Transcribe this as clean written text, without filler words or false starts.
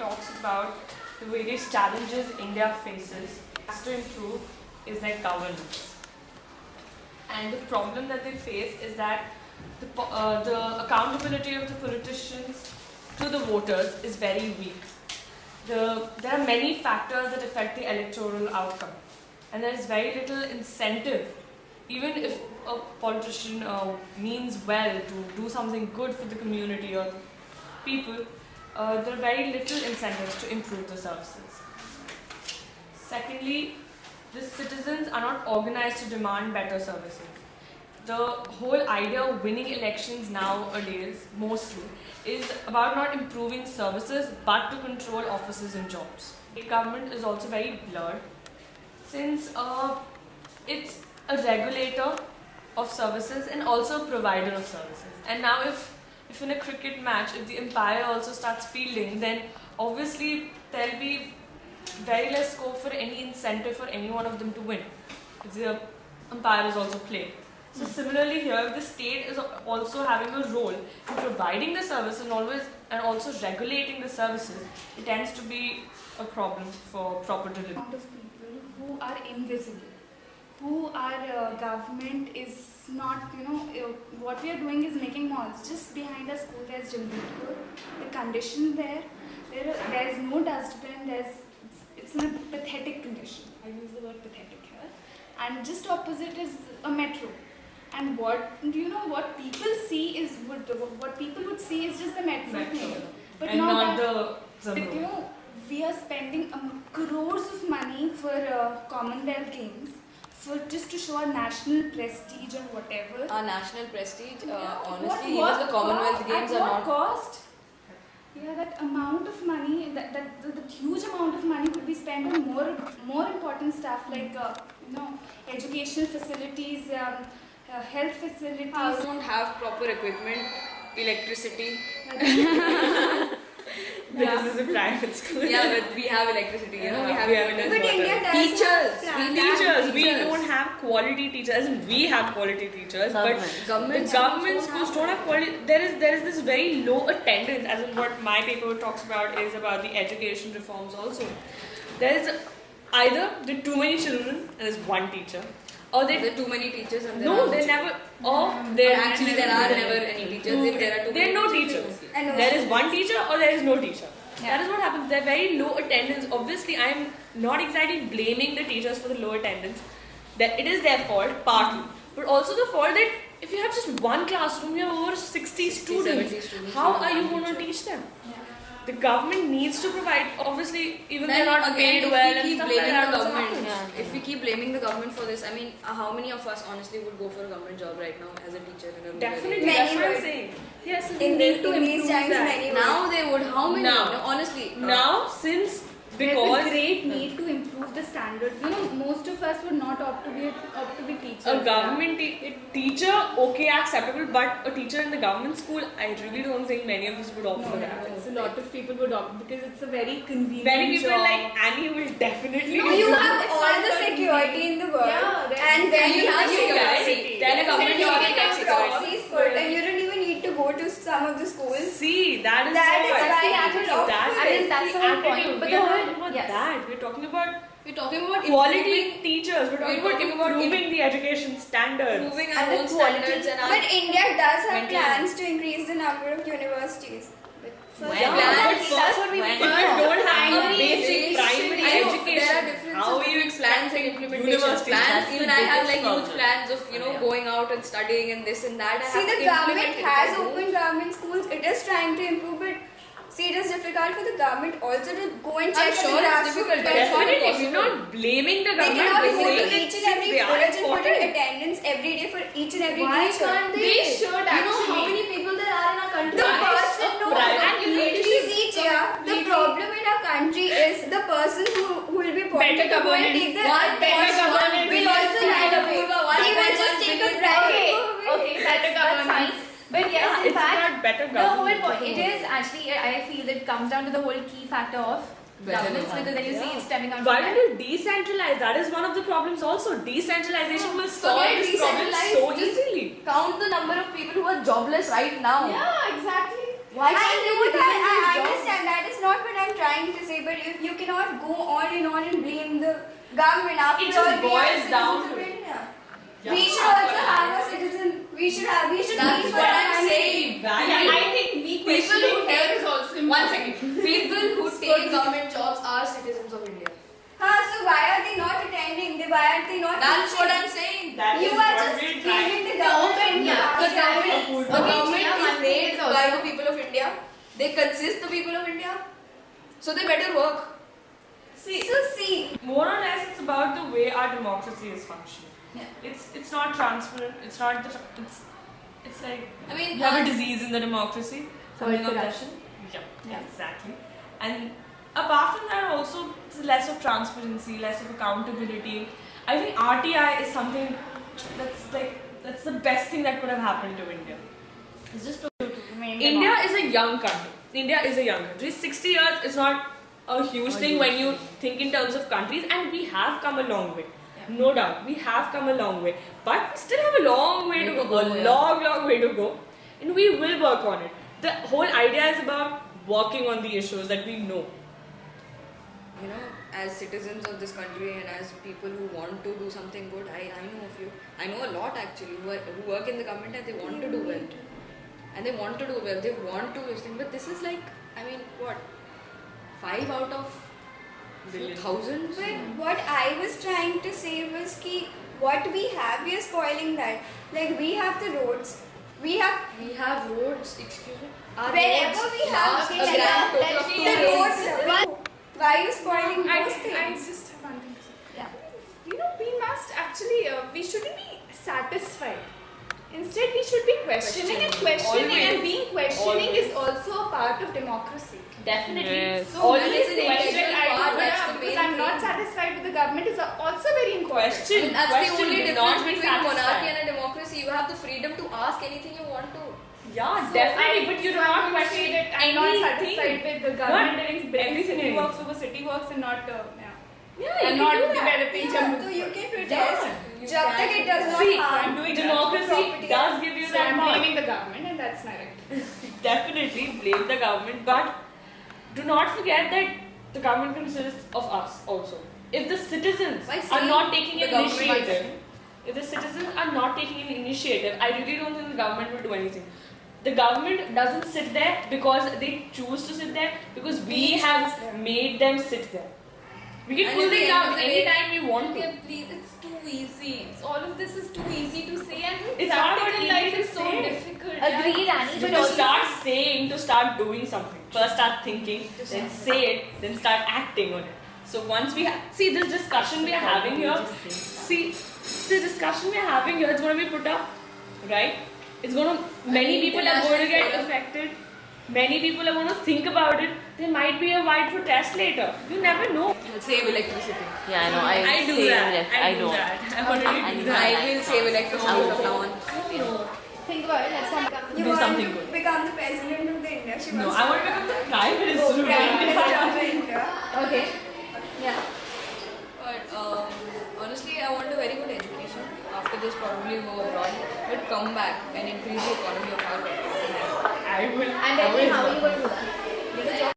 talks about the various challenges India faces to improve is their governance. And the problem that they face is that the accountability of the politicians to the voters is very weak. There are many factors that affect the electoral outcome, and there is very little incentive, even if a politician means well to do something good for the community or people, there are very little incentives to improve the services. Secondly, the citizens are not organized to demand better services. The whole idea of winning elections nowadays, mostly, is about not improving services but to control offices and jobs. Government is also very blurred, since it's a regulator of services and also a provider of services. And now if in a cricket match, if the umpire also starts fielding, then obviously there'll be very less scope for any incentive for any one of them to win, if the umpire is also playing. So similarly here, if the state is also having a role in providing the service and also regulating the services, it tends to be a problem for proper delivery. Amount of people who are invisible, who our government is not, what we are doing is making malls. Just behind our school there's Jamrudpur. The condition there's no dustbin, it's in a pathetic condition. I use the word pathetic here. And just opposite is a metro. And what people see is what people would see is just the metro thing, but and not the but we are spending crores of money for Commonwealth Games for just to show our national prestige or whatever. Our national prestige, honestly, even the Commonwealth Games are not. Cost? Yeah, that amount of money, the huge amount of money could be spent on more important stuff like educational facilities. Health facilities. We don't have proper equipment, electricity. This is a private school. Yeah, but we have electricity, we have But India does teachers. We don't have quality teachers. We have quality teachers, but the government schools don't have quality. There is this very low attendance, as in what my paper talks about is about the education reforms also. There is either there are too many children and there's one teacher, or there are too many teachers and there are never. Or there are never any teachers. If there are too many no teachers. There is one teacher or there is no teacher. Yeah. That is what happens. There are very low attendance. Obviously, I am not exactly blaming the teachers for the low attendance. That it is their fault partly, but also the fault that if you have just one classroom, you have over 60 students. How are you going to teach them? Yeah. The government needs to provide. Obviously, even they're not paid well and stuff like that. If we keep blaming the government for this, I mean, how many of us honestly would go for a government job right now as a teacher? Definitely, that's what I'm saying. Yes, in these times, many now they would. How many? No, honestly, now since. There's a great need to improve the standards. Most of us would not opt to be teachers. A government teacher, okay, acceptable, but a teacher in the government school, I really don't think many of us would opt for that. It's a lot of people would opt because it's a very convenient Many people job. like Annie will definitely. No, you have all the security in the world, and then you have security. Then a government job is proxies for it, and you don't even need to go to some of the schools. See, that is that's the whole point. But the whole we're talking about quality teachers. We're talking about improving the education standards, improving our own standards. But India does have plans to increase the number of universities. If we don't have a basic primary education, how are you plans and implementation plans? Even I have huge plans of going out and studying and this and that. See, the government has opened government schools. It is trying to improve it. See, it is difficult for the government also to go and check the difficult. Definitely, we're not blaming the government. They cannot go to each and every village and put in attendance every day for each and every Why teacher. can't they? should actually. You know how many people there are in our country? The person the problem in our country is the person who will be appointed to go and take the appointment will also line up. He will just take a private. Okay, better government. But yes, in fact, the whole point, it is actually, I feel that it comes down to the whole key factor of governments, because then you see it's stemming out. Why don't you decentralize? That is one of the problems also. Decentralization will solve this problem so easily. Count the number of people who are jobless right now. Yeah, exactly. Why can't I understand that is not what I'm trying trying to say, but if you cannot go on and blame the government. After It just all, we are boils down citizens to of it. India. Yeah. We should also have a citizen. We should That's be for what our I'm country. saying. Yeah, I think me People questioning who here take- is also One important. second. People who take government jobs are citizens of India. So why are they not attending? Why are they not? That's teaching? what I'm saying. That You is are what just we're blaming the No, government. but yeah, The government, Okay, the government Gina, is one made thing is by also- the people of India. They consist the people of India. So they better work. See, See, more or less, it's about the way our democracy is functioning. Yeah. It's not transparent. It's not the. It's like I mean, you have a disease in the democracy. Something of that. corruption. Yeah, exactly. And apart from that, also it's less of transparency, less of accountability. I think RTI is something that's the best thing that could have happened to India. It's just India is a young country. India is a young country. 60 years is not a huge thing when you think in terms of countries, and we have come a long way. No doubt, we have come a long way, but we still have a long way to go, long way to go, and we will work on it. The whole idea is about working on the issues that we know. you know, as citizens of this country and as people who want to do something good, I know a few. I know a lot actually who work in the government and they want to do well. And they want to do well. They want to listen. But this is like, I mean, what? 5 out of Billion. thousands? but what I was trying to say was ki what we have, we are spoiling that. Like we have the roads, we have We have roads, excuse me. Our wherever roads we have last okay, a grand total of the 2 days. roads. Why are you spoiling I those think I things? just have one thing to say. Yeah. You know, we must actually, we shouldn't be satisfied. Instead, we should be questioning and questioning, Always. and being questioning Always. is also a part of democracy. Definitely. Yes. So Always always an question integral I part, do that's the because main I'm not thing. satisfied with the government is also very important. Question. That's the question, only do difference not be between a monarchy satisfied. and a democracy. You have the freedom to ask anything you want to. Yeah, So definitely. But you do I'm not going to question say that I'm not anything. satisfied with the government Not doing everything city is. works over city works and not Yeah, and you not can do that. developing Yeah, Jammu. so you can protest. You Jab tak can it does not See, harm. I'm doing that. Democracy property. does give you So that I'm power. blaming the government and that's my right. Definitely blame the government, but do not forget that the government consists of us also. If the citizens By are saying not taking the an government- initiative, if the citizens are not taking an initiative, I really don't think the government will do anything. The government doesn't sit there because they choose to sit there, because we have made them sit there. We can And pull in the them end down of the day- anytime we want to. Okay, please, it's too easy. All of this is too easy to say, and It's not about practical easy life to is so say. difficult. Agreed, Annie, But but to also start saying, to start doing something, first start thinking, then say it, then start acting on it. So once we see this discussion we are having here, see the discussion we are having here, it's going to be put up, right? It's going to, many people are going to get affected. Many people are going to think about it. There might be a wide protest later. You never know. Save electricity. Yeah, I know. I do save that. elect- I do don't. that. I already I do need that. I will save electricity from now on. think about it. Let's not You Do want something to good. become the president of the India. She No, wants I to want to become the Prime Minister of Prime India. Minister of India. Okay. Yeah. But honestly, I want a very good education. After this, probably go abroad, but come back and increase the economy of our country. I will. And then how are you going to do that? Get a job.